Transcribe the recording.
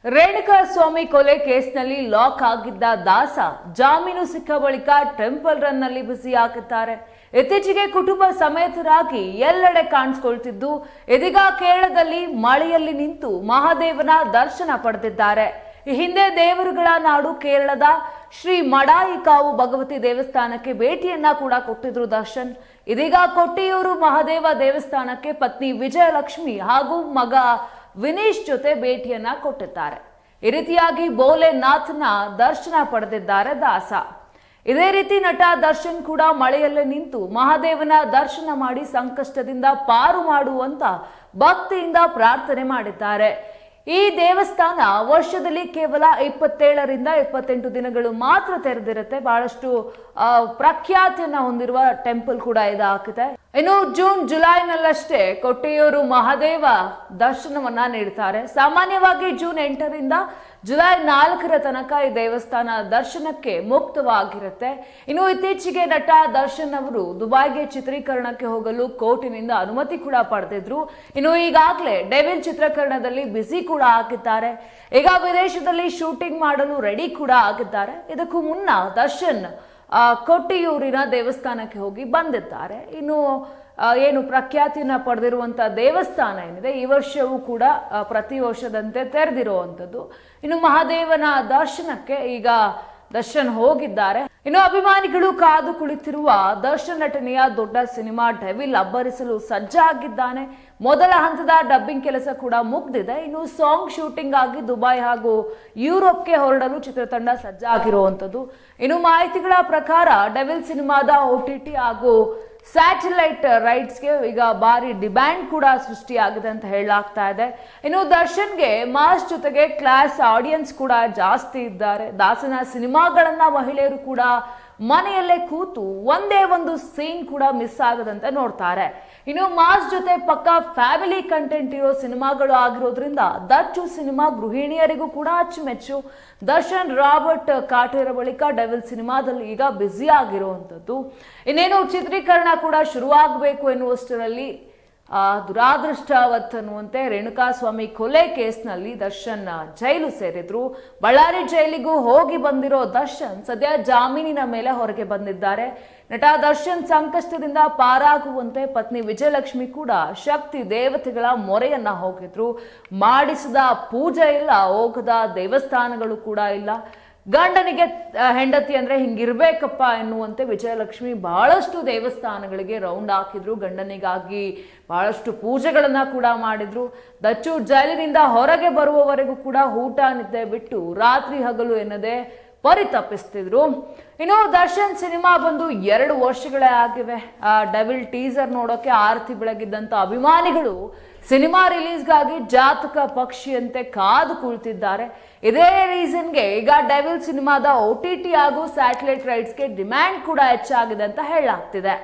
ರೇಣುಕಾಸ್ವಾಮಿ ಕೊಲೆ ಕೇಸ್ನಲ್ಲಿ ಲಾಕ್ ಆಗಿದ್ದ ದಾಸ ಜಾಮೀನು ಸಿಕ್ಕ ಬಳಿಕ ಟೆಂಪಲ್ ರನ್ ನಲ್ಲಿ ಬ್ಯುಸಿಯಾಗಿದ್ದಾರೆ. ಇತ್ತೀಚೆಗೆ ಕುಟುಂಬ ಸಮೇತರಾಗಿ ಎಲ್ಲೆಡೆ ಕಾಣಿಸಿಕೊಳ್ತಿದ್ದು, ಇದೀಗ ಕೇರಳದಲ್ಲಿ ಮಳೆಯಲ್ಲಿ ನಿಂತು ಮಹಾದೇವನ ದರ್ಶನ ಪಡೆದಿದ್ದಾರೆ. ಈ ಹಿಂದೆ ದೇವರುಗಳ ನಾಡು ಕೇರಳದ ಶ್ರೀ ಮಡಾಯಿಕಾವು ಭಗವತಿ ದೇವಸ್ಥಾನಕ್ಕೆ ಭೇಟಿಯನ್ನ ಕೂಡ ಕೊಟ್ಟಿದ್ರು ದರ್ಶನ್. ಇದೀಗ ಕೊಟ್ಟಿಯೂರು ಮಹಾದೇವ ದೇವಸ್ಥಾನಕ್ಕೆ ಪತ್ನಿ ವಿಜಯಲಕ್ಷ್ಮಿ ಹಾಗೂ ಮಗ ವಿನೀಶ್ ಜೊತೆ ಭೇಟಿಯನ್ನ ಕೊಟ್ಟಿದ್ದಾರೆ. ಈ ರೀತಿಯಾಗಿ ಭೋಲೆನಾಥ್ನ ದರ್ಶನ ಪಡೆದಿದ್ದಾರೆ ದಾಸ. ಇದೇ ರೀತಿ ನಟ ದರ್ಶನ್ ಕೂಡ ಮಳೆಯಲ್ಲೇ ನಿಂತು ಮಹಾದೇವನ ದರ್ಶನ ಮಾಡಿ ಸಂಕಷ್ಟದಿಂದ ಪಾರು ಮಾಡುವಂತ ಭಕ್ತಿಯಿಂದ ಪ್ರಾರ್ಥನೆ ಮಾಡಿದ್ದಾರೆ. ಈ ದೇವಸ್ಥಾನ ವರ್ಷದಲ್ಲಿ ಕೇವಲ 27ರಿಂದ 28 ದಿನಗಳು ಮಾತ್ರ ತೆರೆದಿರುತ್ತೆ. ಬಹಳಷ್ಟು ಪ್ರಖ್ಯಾತಿಯನ್ನ ಹೊಂದಿರುವ ಟೆಂಪಲ್ ಕೂಡ ಇದಾಗಿದೆ. ಇನ್ನು ಜೂನ್ ಜುಲೈನಲ್ಲಷ್ಟೇ ಕೊಟ್ಟಿಯೂರು ಮಹಾದೇವ ದರ್ಶನವನ್ನ ನೀಡುತ್ತಾರೆ. ಸಾಮಾನ್ಯವಾಗಿ ಜೂನ್ 8ರಿಂದ ಜುಲೈ 4ರ ತನಕ ಈ ದೇವಸ್ಥಾನ ದರ್ಶನಕ್ಕೆ ಮುಕ್ತವಾಗಿರುತ್ತೆ. ಇನ್ನು ಇತ್ತೀಚೆಗೆ ನಟ ದರ್ಶನ್ ಅವರು ದುಬೈಗೆ ಚಿತ್ರೀಕರಣಕ್ಕೆ ಹೋಗಲು ಕೋರ್ಟಿನಿಂದ ಅನುಮತಿ ಕೂಡ ಪಡೆದಿದ್ರು. ಇನ್ನು ಈಗಾಗಲೇ ಡೆವಿಲ್ ಚಿತ್ರೀಕರಣದಲ್ಲಿ ಬ್ಯುಸಿ ಕೂಡ ಆಗಿದ್ದಾರೆ. ಈಗ ವಿದೇಶದಲ್ಲಿ ಶೂಟಿಂಗ್ ಮಾಡಲು ರೆಡಿ ಕೂಡ ಆಗಿದ್ದಾರೆ. ಇದಕ್ಕೂ ಮುನ್ನ ದರ್ಶನ್ ಕೊಟ್ಟಿಯೂರಿನ ದೇವಸ್ಥಾನಕ್ಕೆ ಹೋಗಿ ಬಂದಿದ್ದಾರೆ. ಇನ್ನು ಏನು ಪ್ರಖ್ಯಾತಿಯನ್ನ ಪಡೆದಿರುವಂತ ದೇವಸ್ಥಾನ ಏನಿದೆ, ಈ ವರ್ಷವೂ ಕೂಡ ಪ್ರತಿ ವರ್ಷದಂತೆ ತೆರೆದಿರುವಂತದ್ದು. ಇನ್ನು ಮಹಾದೇವನ ದರ್ಶನಕ್ಕೆ ಈಗ ದರ್ಶನ್ ಹೋಗಿದ್ದಾರೆ. ಇನ್ನು ಅಭಿಮಾನಿಗಳು ಕಾದು ಕುಳಿತಿರುವ ದರ್ಶನ್ ನಟನೆಯ ದೊಡ್ಡ ಸಿನಿಮಾ ಡೆವಿಲ್ ಅಬ್ಬರಿಸಲು ಸಜ್ಜಾಗಿದ್ದಾನೆ. ಮೊದಲ ಹಂತದ ಡಬ್ಬಿಂಗ್ ಕೆಲಸ ಕೂಡ ಮುಗ್ದಿದೆ. ಇನ್ನು ಸಾಂಗ್ ಶೂಟಿಂಗ್ ಆಗಿ ದುಬೈ ಹಾಗೂ ಯುರೋಪ್ಗೆ ಹೊರಡಲು ಚಿತ್ರತಂಡ ಸಜ್ಜಾಗಿರುವಂತದ್ದು. ಇನ್ನು ಮಾಹಿತಿಗಳ ಪ್ರಕಾರ ಡೆವಿಲ್ ಸಿನಿಮಾದ OTT ಹಾಗೂ ಸ್ಯಾಟಲೈಟ್ ರೈಟ್ಸ್ಗೆ ಈಗ ಭಾರಿ ಡಿಮ್ಯಾಂಡ್ ಕೂಡ ಸೃಷ್ಟಿಯಾಗಿದೆ ಅಂತ ಹೇಳಲಾಗ್ತಾ ಇದೆ. ಇನ್ನು ದರ್ಶನ್ಗೆ ಮಾಸ್ ಜೊತೆಗೆ ಕ್ಲಾಸ್ ಆಡಿಯನ್ಸ್ ಕೂಡ ಜಾಸ್ತಿ ಇದ್ದಾರೆ. ದಾಸನ ಸಿನಿಮಾಗಳನ್ನ ಮಹಿಳೆಯರು ಕೂಡ ಮನೆಯಲ್ಲೇ ಕೂತು ಒಂದೇ ಒಂದು ಸೀನ್ ಕೂಡ ಮಿಸ್ ಆಗದಂತೆ ನೋಡ್ತಾರೆ. ಇನ್ನು ಮಾಸ್ ಜೊತೆ ಪಕ್ಕ ಫ್ಯಾಮಿಲಿ ಕಂಟೆಂಟ್ ಇರೋ ಸಿನಿಮಾಗಳು ಆಗಿರೋದ್ರಿಂದ ದಚ್ಚು ಸಿನಿಮಾ ಗೃಹಿಣಿಯರಿಗೂ ಕೂಡ ಅಚ್ಚುಮೆಚ್ಚು. ದರ್ಶನ್ ರಾಬರ್ಟ್ ಕಾಟೇರ ಬಳಿಕ ಡೆವಿಲ್ ಸಿನಿಮಾದಲ್ಲಿ ಈಗ ಬ್ಯುಸಿ ಆಗಿರುವಂತದ್ದು. ಇನ್ನೇನು ಚಿತ್ರೀಕರಣ ಕೂಡ ಶುರುವಾಗಬೇಕು ಎನ್ನುವಷ್ಟರಲ್ಲಿ ದುರಾದೃಷ್ಟವತ್ತನ್ನುವಂತೆ ರೇಣುಕಾಸ್ವಾಮಿ ಕೊಲೆ ಕೇಸ್ನಲ್ಲಿ ದರ್ಶನ್ ಜೈಲು ಸೇರಿದ್ರು. ಬಳ್ಳಾರಿ ಜೈಲಿಗೂ ಹೋಗಿ ಬಂದಿರೋ ದರ್ಶನ್ ಸದ್ಯ ಜಾಮೀನಿನ ಮೇಲೆ ಹೊರಗೆ ಬಂದಿದ್ದಾರೆ. ನಟ ದರ್ಶನ್ ಸಂಕಷ್ಟದಿಂದ ಪಾರಾಗುವಂತೆ ಪತ್ನಿ ವಿಜಯಲಕ್ಷ್ಮಿ ಕೂಡ ಶಕ್ತಿ ದೇವತೆಗಳ ಮೊರೆಯನ್ನ ಹೋಗಿದ್ರು. ಮಾಡಿಸಿದ ಪೂಜೆ ಇಲ್ಲ, ಹೋಗದ ದೇವಸ್ಥಾನಗಳು ಕೂಡ ಇಲ್ಲ. ಗಂಡನಿಗೆ ಹೆಂಡತಿ ಅಂದ್ರೆ ಹಿಂಗಿರ್ಬೇಕಪ್ಪ ಎನ್ನುವಂತೆ ವಿಜಯಲಕ್ಷ್ಮಿ ಬಹಳಷ್ಟು ದೇವಸ್ಥಾನಗಳಿಗೆ ರೌಂಡ್ ಹಾಕಿದ್ರು. ಗಂಡನಿಗಾಗಿ ಬಹಳಷ್ಟು ಪೂಜೆಗಳನ್ನ ಕೂಡ ಮಾಡಿದ್ರು. ದಚ್ಚು ಜೈಲಿನಿಂದ ಹೊರಗೆ ಬರುವವರೆಗೂ ಕೂಡ ಊಟ ನಿದ್ದೆ ಬಿಟ್ಟು ರಾತ್ರಿ ಹಗಲು ಎನ್ನದೆ ಪರಿತಪಿಸ್ತಿದ್ರು. ಇನ್ನು ದರ್ಶನ್ ಸಿನಿಮಾ ಬಂದು 2 ವರ್ಷಗಳೇ ಆಗಿವೆ. ಡೆವಿಲ್ ಟೀಸರ್ ನೋಡೋಕೆ ಆರತಿ ಬೆಳಗಿದ್ದಂತ ಅಭಿಮಾನಿಗಳು ಸಿನಿಮಾ ರಿಲೀಸ್ಗಾಗಿ ಜಾತಕ ಪಕ್ಷಿಯಂತೆ ಕಾದು ಕುಳಿತಿದ್ದಾರೆ. ಇದೇ ರೀಸನ್ಗೆ ಈಗ ಡೆವಿಲ್ ಸಿನಿಮಾದ OTT ಹಾಗೂ ಸ್ಯಾಟಲೈಟ್ ರೈಟ್ಸ್ಗೆ ಡಿಮ್ಯಾಂಡ್ ಕೂಡ ಹೆಚ್ಚಾಗಿದೆ ಅಂತ ಹೇಳಲಾಗ್ತಿದೆ.